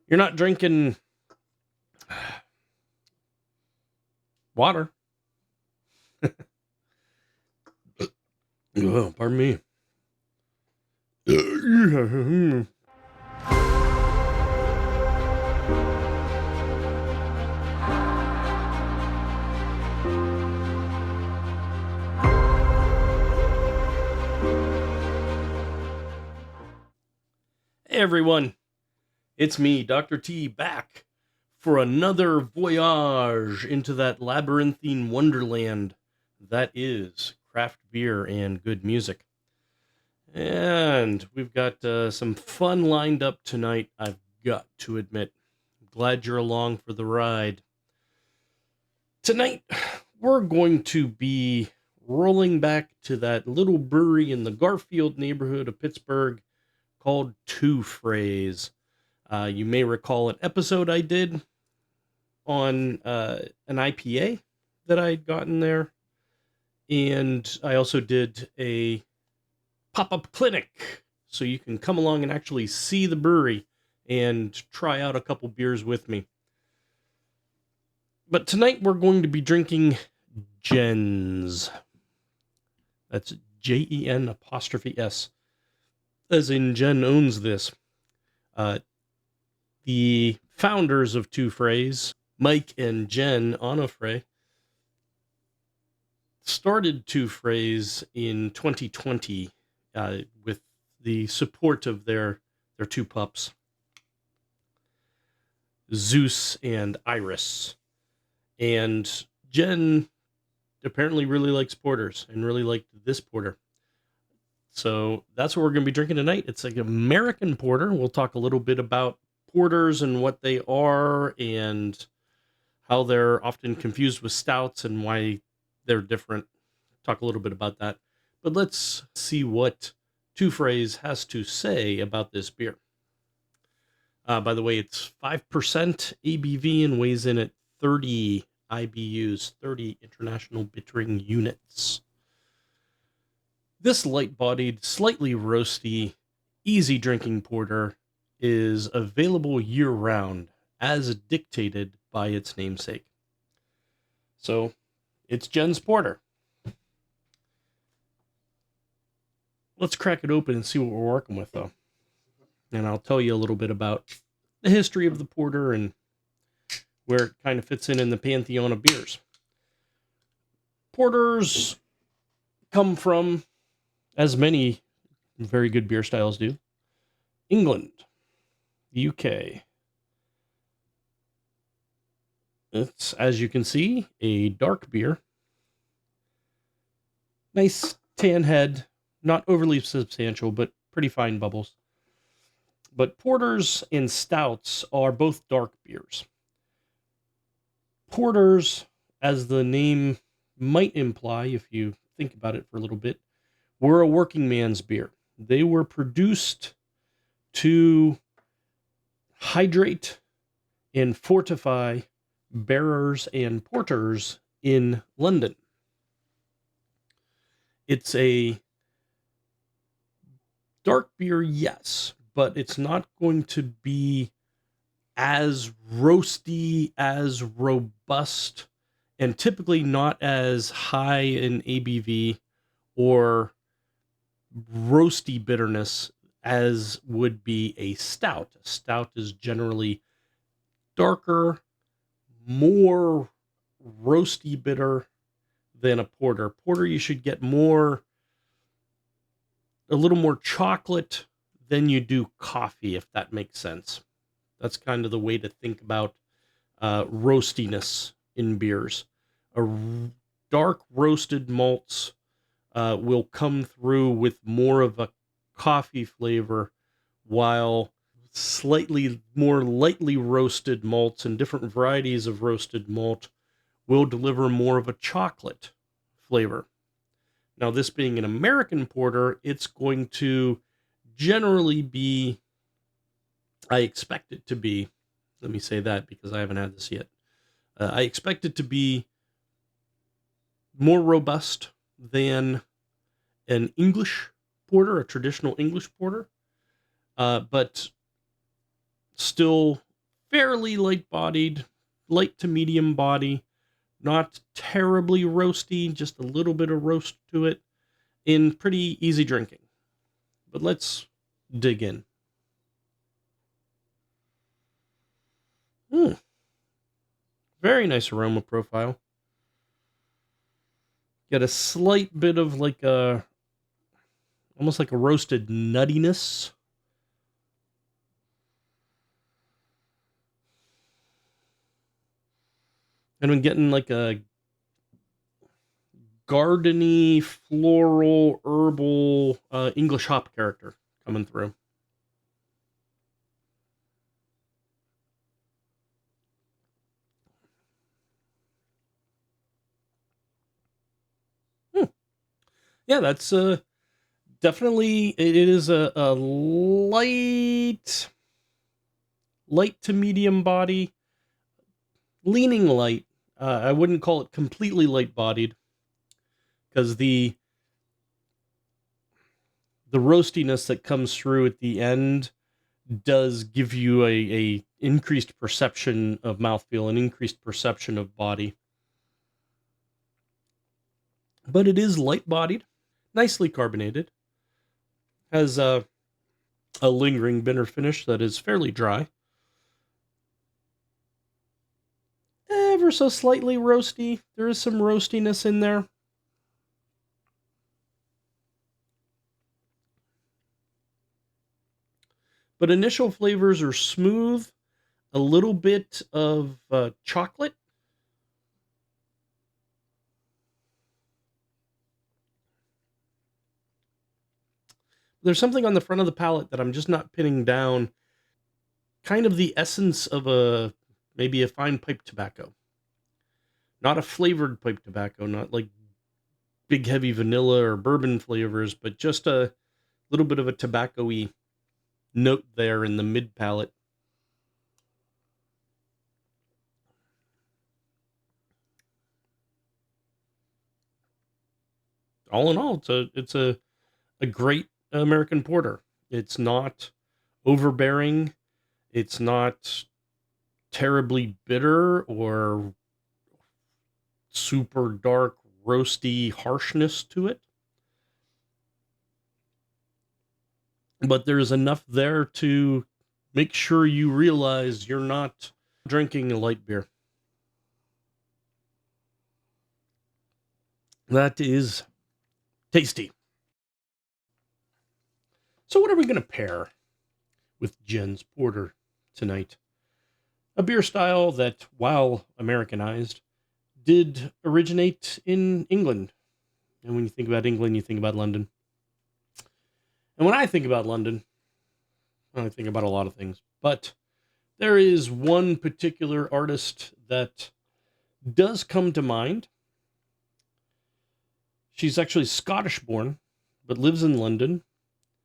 You're not drinking water. Oh, pardon me. Hey everyone, it's me, Dr. T, back for another voyage into that labyrinthine wonderland that is craft beer and good music. And we've got some fun lined up tonight, I've got to admit. Glad you're along for the ride. Tonight, we're going to be rolling back to that little brewery in the Garfield neighborhood of Pittsburgh called Two Frays. You may recall an episode I did on an IPA that I'd gotten there. And I also did a pop-up clinic, so you can come along and actually see the brewery and try out a couple beers with me. But tonight we're going to be drinking Jen's. That's Jen''S, as in Jen owns this. The founders of Two Frays, Mike and Jen Onofray, started Two Frays in 2020 with the support of their two pups, Zeus and Iris. And Jen apparently really likes porters and really liked this porter. So that's what we're going to be drinking tonight. It's like American porter. We'll talk a little bit about porters and what they are and how they're often confused with stouts and why they're different. Talk a little bit about that. But let's see what Two Frays has to say about this beer. By the way, it's 5% ABV and weighs in at 30 IBUs, 30 International Bittering Units. This light-bodied, slightly roasty, easy-drinking porter is available year-round, as dictated by its namesake. So, it's Jen's Porter. Let's crack it open and see what we're working with, though. And I'll tell you a little bit about the history of the porter and where it kind of fits in the pantheon of beers. Porters come from, as many very good beer styles do, England, the UK. It's, as you can see, a dark beer. Nice tan head, not overly substantial, but pretty fine bubbles. But porters and stouts are both dark beers. Porters, as the name might imply, if you think about it for a little bit, were a working man's beer. They were produced to hydrate and fortify bearers and porters in London. It's a dark beer, yes, but it's not going to be as roasty, as robust, and typically not as high in ABV or roasty bitterness as would be a stout. A stout is generally darker, more roasty bitter than a porter. Porter, you should get a little more chocolate than you do coffee, if that makes sense. That's kind of the way to think about roastiness in beers. A dark roasted malts will come through with more of a coffee flavor, while slightly more lightly roasted malts and different varieties of roasted malt will deliver more of a chocolate flavor. Now, this being an American porter, it's going to generally be, I expect it to be, let me say that because I haven't had this yet. I expect it to be more robust than an English porter, a traditional English porter, but still fairly light-bodied, light to medium body, not terribly roasty, just a little bit of roast to it, and pretty easy drinking. But let's dig in. Very nice aroma profile. Get a slight bit of almost like a roasted nuttiness. And I'm getting like a gardeny, floral, herbal, English hop character coming through. Yeah, that's definitely, it is a light to medium body, leaning light. I wouldn't call it completely light bodied, because the roastiness that comes through at the end does give you a increased perception of mouthfeel, an increased perception of body. But it is light bodied, nicely carbonated, has a lingering bitter finish that is fairly dry, ever so slightly roasty. There is some roastiness in there. But initial flavors are smooth, a little bit of chocolate. There's something on the front of the palate that I'm just not pinning down. Kind of the essence of maybe a fine pipe tobacco. Not a flavored pipe tobacco, not like big heavy vanilla or bourbon flavors, but just a little bit of a tobacco-y note there in the mid palate. All in all, it's a great American porter. It's not overbearing. It's not terribly bitter or super dark, roasty harshness to it. But there's enough there to make sure you realize you're not drinking a light beer. That is tasty. So what are we going to pair with Jen's Porter tonight? A beer style that, while Americanized, did originate in England. And when you think about England, you think about London. And when I think about London, I think about a lot of things. But there is one particular artist that does come to mind. She's actually Scottish born, but lives in London.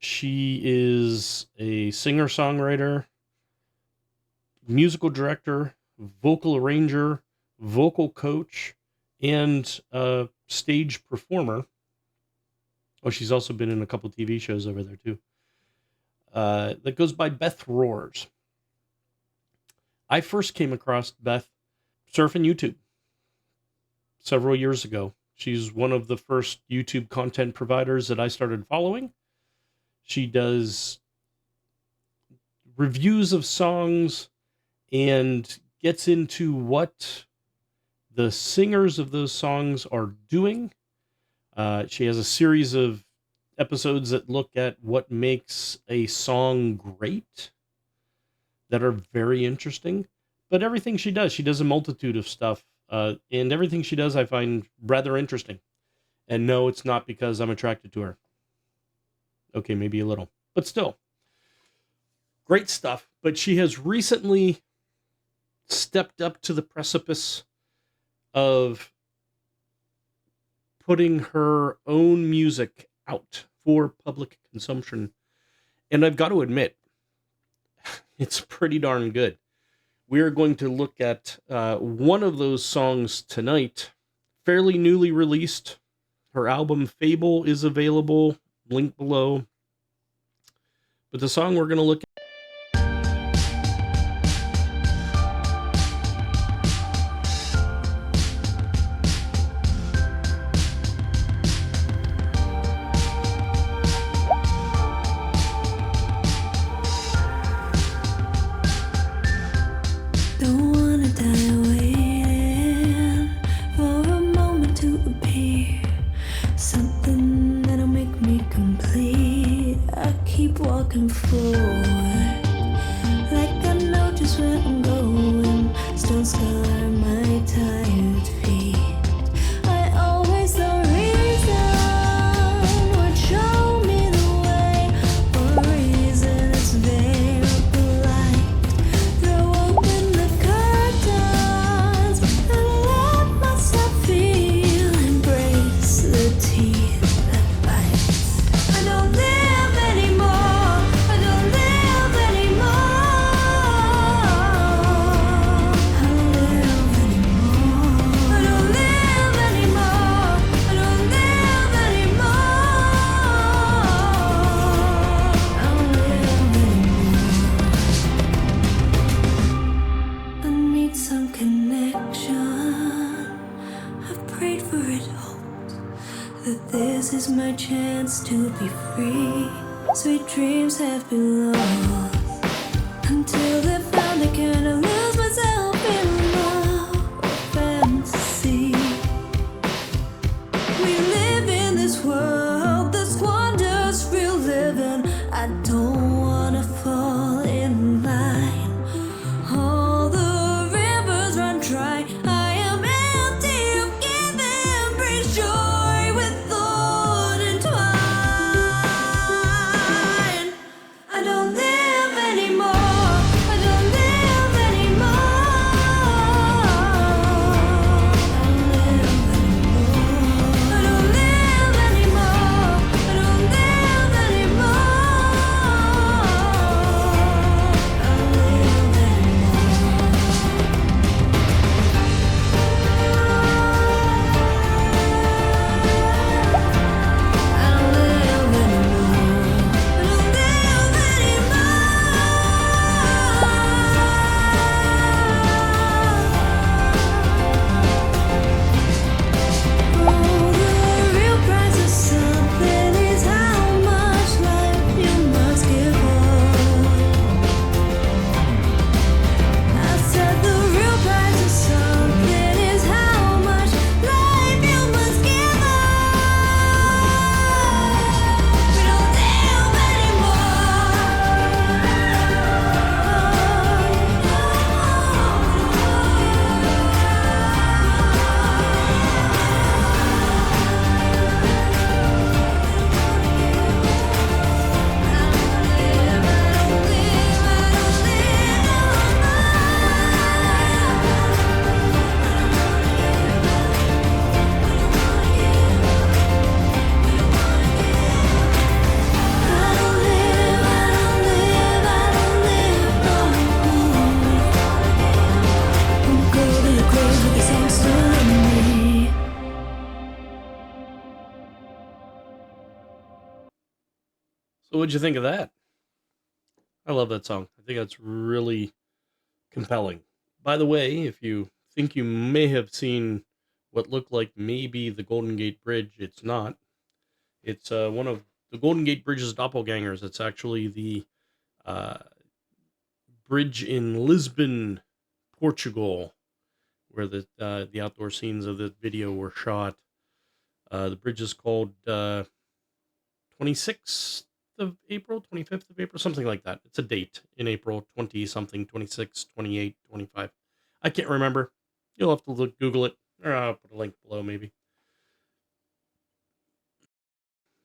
She is a singer-songwriter, musical director, vocal arranger, vocal coach, and a stage performer. Oh, she's also been in a couple TV shows over there, too. That goes by Beth Roars. I first came across Beth surfing YouTube several years ago. She's one of the first YouTube content providers that I started following. She does reviews of songs and gets into what the singers of those songs are doing. She has a series of episodes that look at what makes a song great that are very interesting. But everything she does a multitude of stuff. And everything she does I find rather interesting. And no, it's not because I'm attracted to her. Okay, maybe a little. But still, great stuff. But she has recently stepped up to the precipice of putting her own music out for public consumption. And I've got to admit, it's pretty darn good. We're going to look at one of those songs tonight, fairly newly released. Her album Fable is available, link below. But the song we're going to look knows where I'm going. Stones color my tired feet. I always the reason would show me the way. For a reason it's very polite. Throw open the curtains and let myself feel. Embrace the teeth that bite. I don't live anymore. I don't live anymore. I don't live anymore. I don't live anymore. I don't live anymore. I don't live anymore. I need some connection. I've prayed for it, hoped that this is my chance to be free. Sweet dreams have been lost until they found I can't lose myself in love or fantasy. We live in this world that squanders real living. I don't wanna fall in line. All the rivers run dry. I am empty of giving. Brings joy with thought entwined. I don't live anymore. I don't live anymore. I don't live anymore. I don't live anymore. I don't live anymore. I don't live the real price of something is how much life you must give up. I said the real price of something is how much life you must give up. We don't live So what'd you think of that? I love that song. I think that's really compelling. By the way, if you think you may have seen what looked like maybe the Golden Gate Bridge, it's not. It's one of the Golden Gate Bridge's doppelgangers. It's actually the uh, bridge in Lisbon, Portugal, where the outdoor scenes of the video were shot. The bridge is called 26th of April, 25th of April, something like that. It's a date in April, 20 something, 26, 28, 25. I can't remember. You'll have to Google it, or I'll put a link below maybe.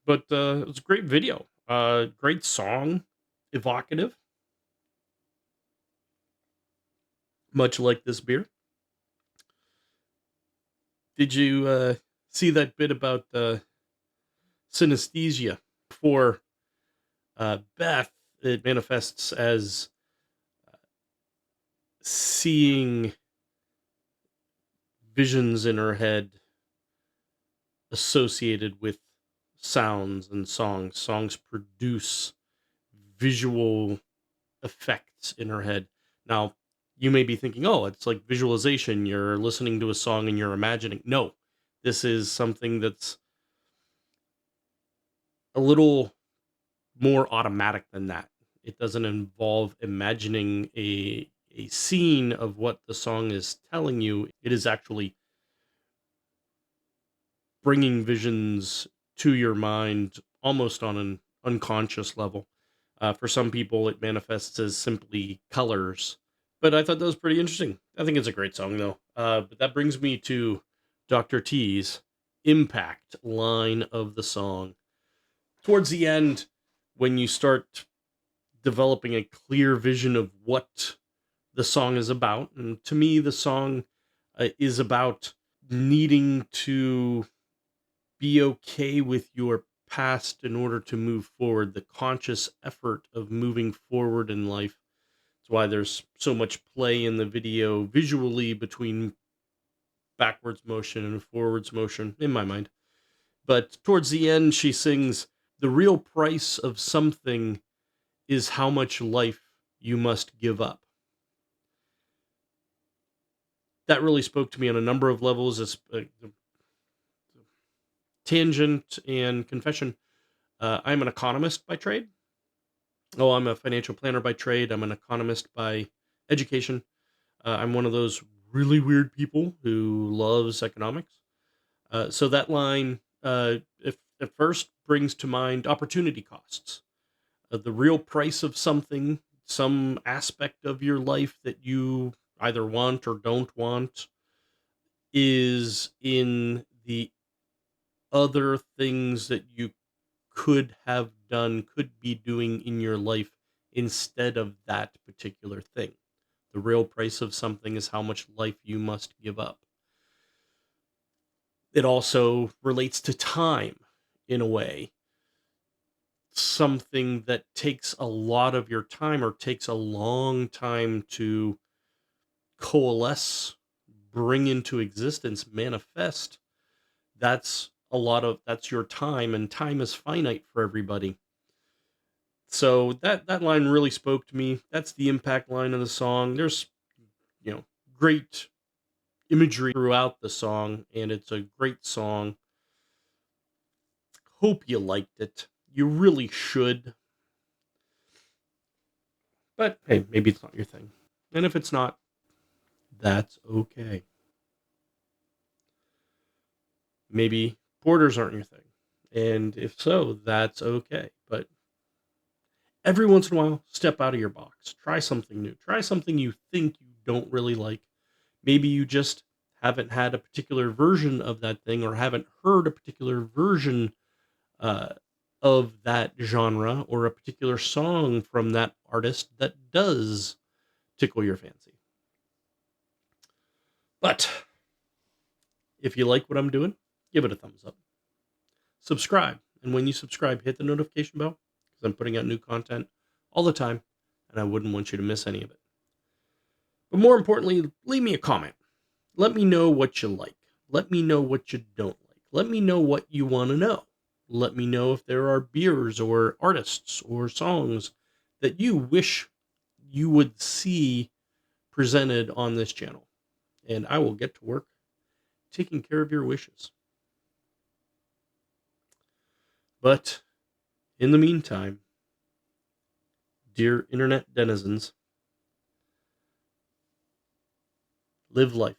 But it was a great video. Great song, evocative, much like this beer. Did you see that bit about synesthesia? For Beth, it manifests as seeing visions in her head associated with sounds and songs. Songs produce visual effects in her head. Now, you may be thinking, oh, it's like visualization. You're listening to a song and you're imagining. No, this is something that's a little more automatic than that. It doesn't involve imagining a scene of what the song is telling you. It is actually bringing visions to your mind almost on an unconscious level. For some people, it manifests as simply colors, But I thought that was pretty interesting. I think it's a great song, though. But that brings me to Dr. T's impact line of the song. Towards the end, when you start developing a clear vision of what the song is about, and to me, the song is about needing to be okay with your past in order to move forward, the conscious effort of moving forward in life. That's why there's so much play in the video visually between backwards motion and forwards motion, in my mind. But towards the end, she sings, "The real price of something is how much life you must give up." That really spoke to me on a number of levels. As tangent and confession, I'm an economist by trade. Oh, I'm a financial planner by trade. I'm an economist by education. I'm one of those really weird people who loves economics. So that line, if at first brings to mind opportunity costs, the real price of something, some aspect of your life that you either want or don't want, is in the other things that you could have done, could be doing in your life instead of that particular thing. The real price of something is how much life you must give up. It also relates to time in a way. Something that takes a lot of your time or takes a long time to coalesce, bring into existence, manifest. That's your time, and time is finite for everybody. So that line really spoke to me. That's the impact line of the song. There's, great imagery throughout the song, and it's a great song. Hope you liked it. You really should. But hey, maybe it's not your thing. And if it's not, that's okay. Maybe borders aren't your thing. And if so, that's okay. But every once in a while, step out of your box. Try something new. Try something you think you don't really like. Maybe you just haven't had a particular version of that thing or haven't heard a particular version uh, of that genre or a particular song from that artist that does tickle your fancy. But if you like what I'm doing, give it a thumbs up. Subscribe. And when you subscribe, hit the notification bell because I'm putting out new content all the time and I wouldn't want you to miss any of it. But more importantly, leave me a comment. Let me know what you like. Let me know what you don't like. Let me know what you want to know. Let me know if there are beers or artists or songs that you wish you would see presented on this channel. And I will get to work taking care of your wishes. But in the meantime, dear internet denizens, live life.